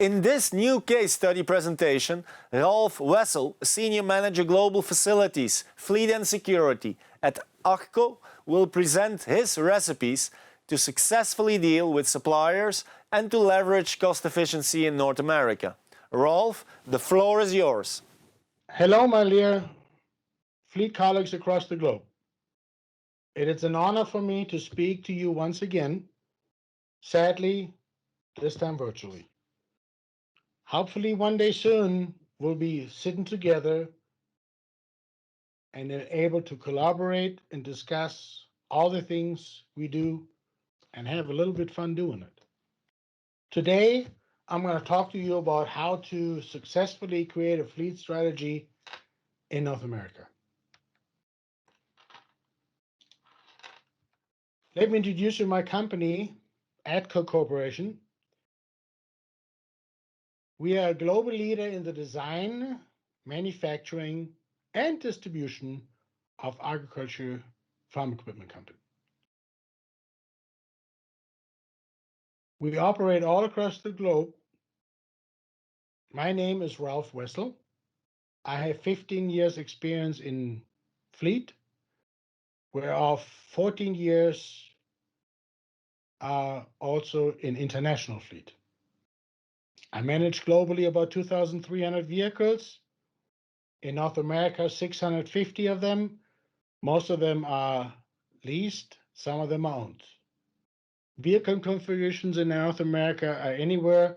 In this new case study presentation, Ralf Wessel, Senior Manager Global Facilities, Fleet and Security at AGCO, will present his recipes to successfully deal with suppliers and to leverage cost efficiency in North America. Ralf, the floor is yours. Hello, my dear fleet colleagues across the globe. It is an honor for me to speak to you once again, sadly, this time virtually. Hopefully, one day soon, we'll be sitting together and able to collaborate and discuss all the things we do and have a little bit fun doing it. Today, I'm going to talk to you about how to successfully create a fleet strategy in North America. Let me introduce you my company, AGCO Corporation. We are a global leader in the design, manufacturing, and distribution of agriculture farm equipment company. We operate all across the globe. My name is Ralf Wessel. I have 15 years experience in fleet, whereof 14 years are also in international fleet. I manage globally about 2,300 vehicles. In North America, 650 of them. Most of them are leased, some of them are owned. Vehicle configurations in North America are anywhere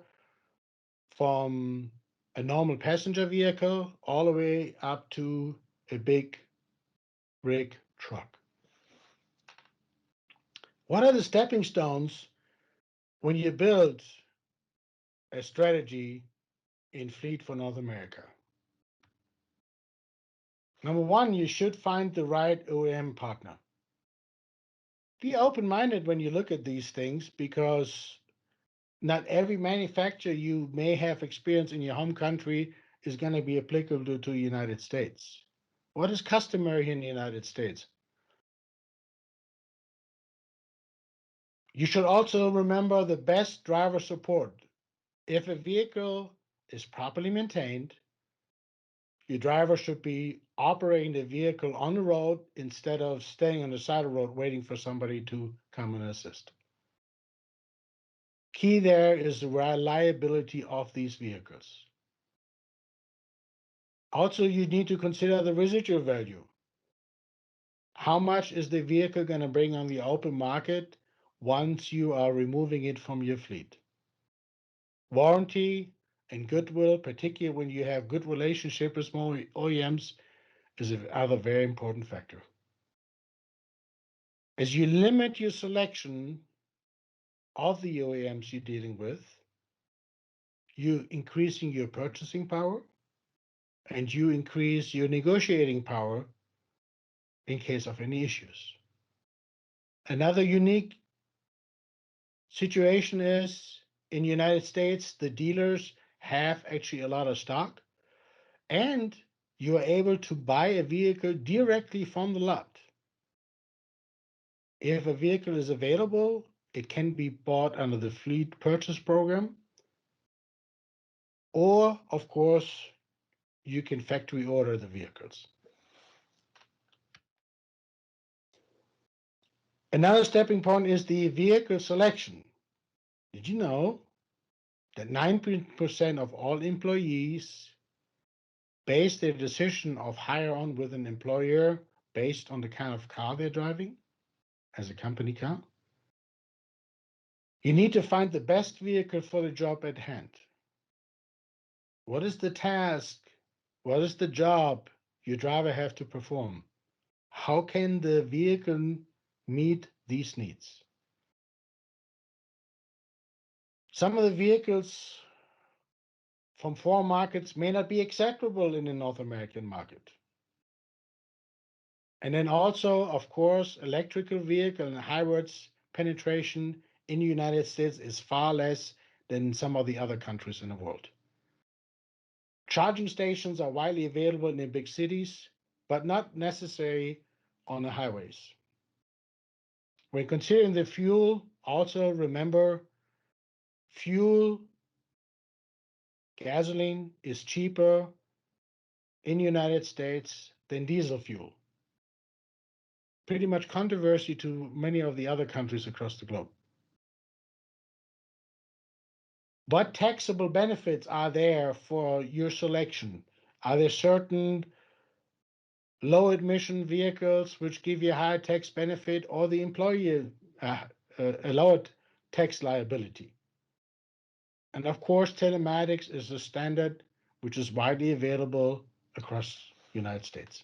from a normal passenger vehicle all the way up to a big rig truck. What are the stepping stones when you build a strategy in fleet for North America? Number one, you should find the right OEM partner. Be open-minded when you look at these things, because not every manufacturer you may have experience in your home country is going to be applicable to the United States. What is customary in the United States? You should also remember the best driver support. If a vehicle is properly maintained, your driver should be operating the vehicle on the road instead of staying on the side of the road waiting for somebody to come and assist. Key there is the reliability of these vehicles. Also, you need to consider the residual value. How much is the vehicle going to bring on the open market once you are removing it from your fleet? Warranty and goodwill, particularly when you have good relationship with small OEMs, is another very important factor. As you limit your selection of the OEMs you're dealing with, you're increasing your purchasing power and you increase your negotiating power in case of any issues. Another unique situation is in the United States, the dealers have actually a lot of stock, and you are able to buy a vehicle directly from the lot. If a vehicle is available, it can be bought under the fleet purchase program, or of course, you can factory order the vehicles. Another stepping point is the vehicle selection. Did you know that 9% of all employees base their decision of hire on with an employer based on the kind of car they're driving as a company car? You need to find the best vehicle for the job at hand. What is the task? What is the job your driver have to perform? How can the vehicle meet these needs? Some of the vehicles from foreign markets may not be acceptable in the North American market. And then also, of course, electrical vehicle and hybrids penetration in the United States is far less than in some of the other countries in the world. Charging stations are widely available in the big cities, but not necessary on the highways. When considering the fuel, also remember fuel gasoline is cheaper in the United States than diesel fuel. Pretty much controversy to many of the other countries across the globe. What taxable benefits are there for your selection? Are there certain low emission vehicles which give you a higher tax benefit, or the employee a lower tax liability? And of course, telematics is a standard which is widely available across the United States.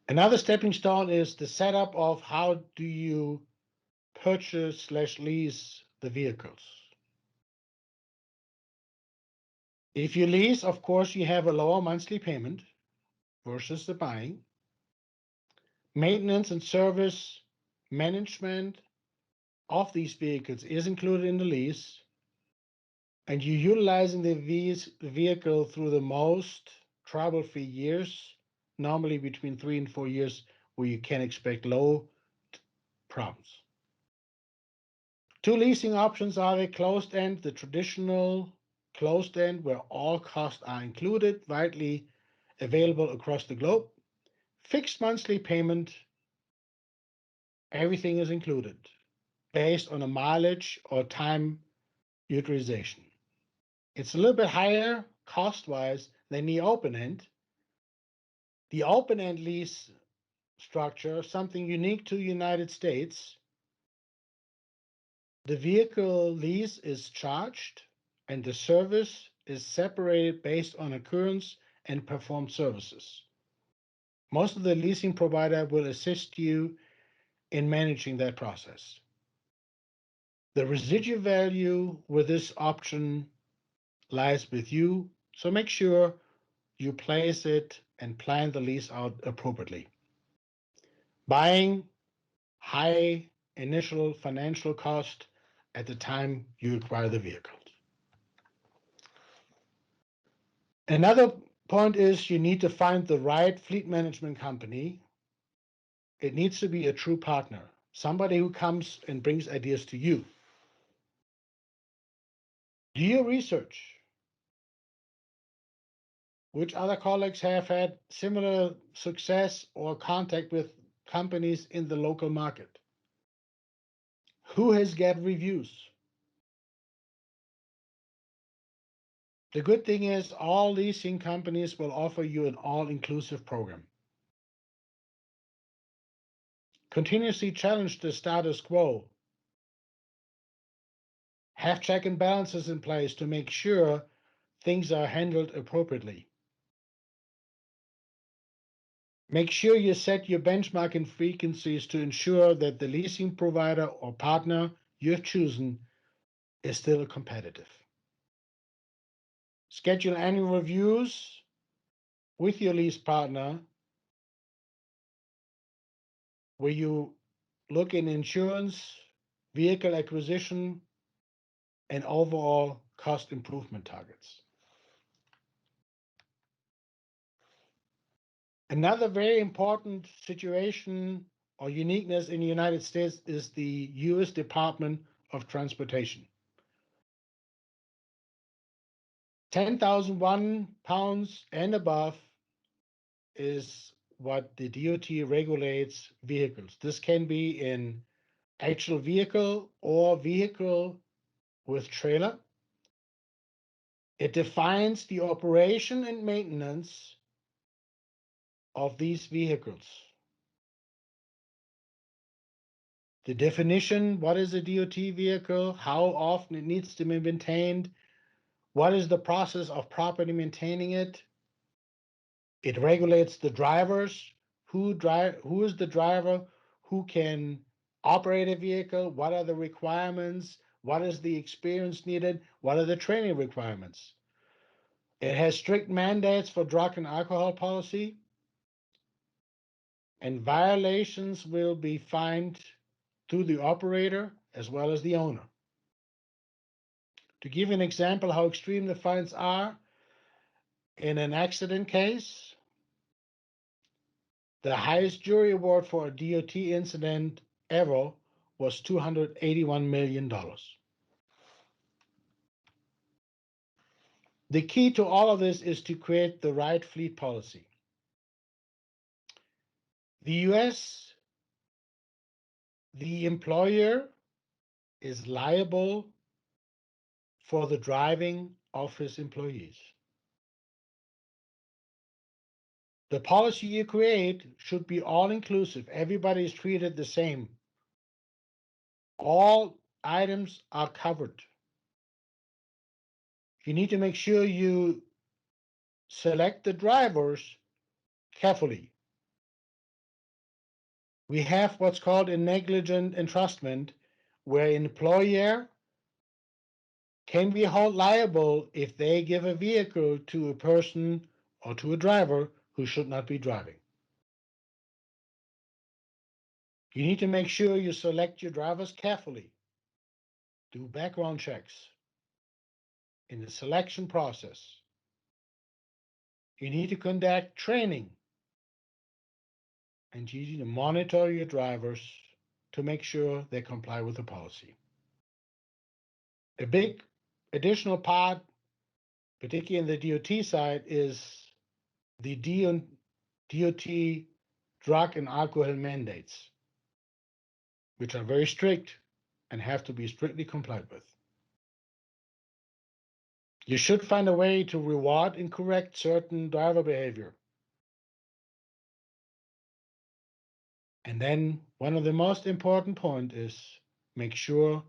Another stepping stone is the setup of how do you purchase/lease the vehicles. If you lease, of course, you have a lower monthly payment versus the buying. Maintenance and service management of these vehicles is included in the lease, and you're utilizing the vehicle through the most trouble-free years, normally between 3 and 4 years, where you can expect low problems. Two leasing options are the closed end, the traditional closed end, where all costs are included, widely available across the globe. Fixed monthly payment, everything is included, based on a mileage or time utilization. It's a little bit higher cost-wise than the open end. The open end lease structure, something unique to the United States. The vehicle lease is charged and the service is separated based on occurrence and performed services. Most of the leasing provider will assist you in managing that process. The residual value with this option lies with you, so make sure you place it and plan the lease out appropriately. Buying high initial financial cost at the time you acquire the vehicle. Another point is you need to find the right fleet management company. It needs to be a true partner, somebody who comes and brings ideas to you. Do your research. Which other colleagues have had similar success or contact with companies in the local market? Who has got reviews? The good thing is all leasing companies will offer you an all-inclusive program. Continuously challenge the status quo. Have check and balances in place to make sure things are handled appropriately. Make sure you set your benchmarking frequencies to ensure that the leasing provider or partner you've chosen is still competitive. Schedule annual reviews with your lease partner where you look in insurance, vehicle acquisition, and overall cost improvement targets. Another very important situation or uniqueness in the United States is the U.S. Department of Transportation. 10,001 pounds and above is what the DOT regulates vehicles. This can be in actual vehicle or vehicle with trailer. It defines the operation and maintenance of these vehicles. The definition, what is a DOT vehicle, how often it needs to be maintained, what is the process of properly maintaining it. It regulates the drivers, who is the driver, who can operate a vehicle, what are the requirements, what is the experience needed, what are the training requirements. It has strict mandates for drug and alcohol policy, and violations will be fined to the operator as well as the owner. To give an example how extreme the fines are, in an accident case, the highest jury award for a DOT incident ever was $281 million. The key to all of this is to create the right fleet policy. The US, the employer is liable for the driving of his employees. The policy you create should be all-inclusive. Everybody is treated the same. All items are covered. You need to make sure you select the drivers carefully. We have what's called a negligent entrustment, where an employer can be held liable if they give a vehicle to a person or to a driver who should not be driving. You need to make sure you select your drivers carefully. Do background checks in the selection process. You need to conduct training, and you need to monitor your drivers to make sure they comply with the policy. A big additional part, particularly in the DOT side, is the DOT drug and alcohol mandates, which are very strict and have to be strictly complied with. You should find a way to reward and correct certain driver behavior. And then one of the most important points is make sure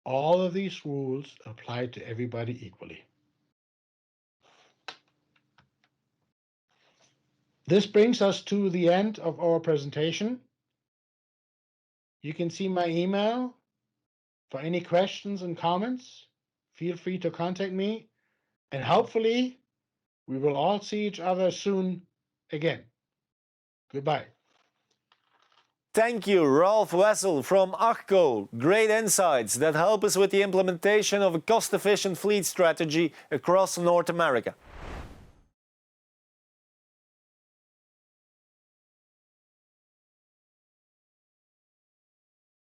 all of these rules apply to everybody equally. This brings us to the end of our presentation. You can see my email. For any questions and comments, feel free to contact me, and hopefully we will all see each other soon again. Goodbye. Thank you, Ralf Wessel from AGCO. Great insights that help us with the implementation of a cost-efficient fleet strategy across North America.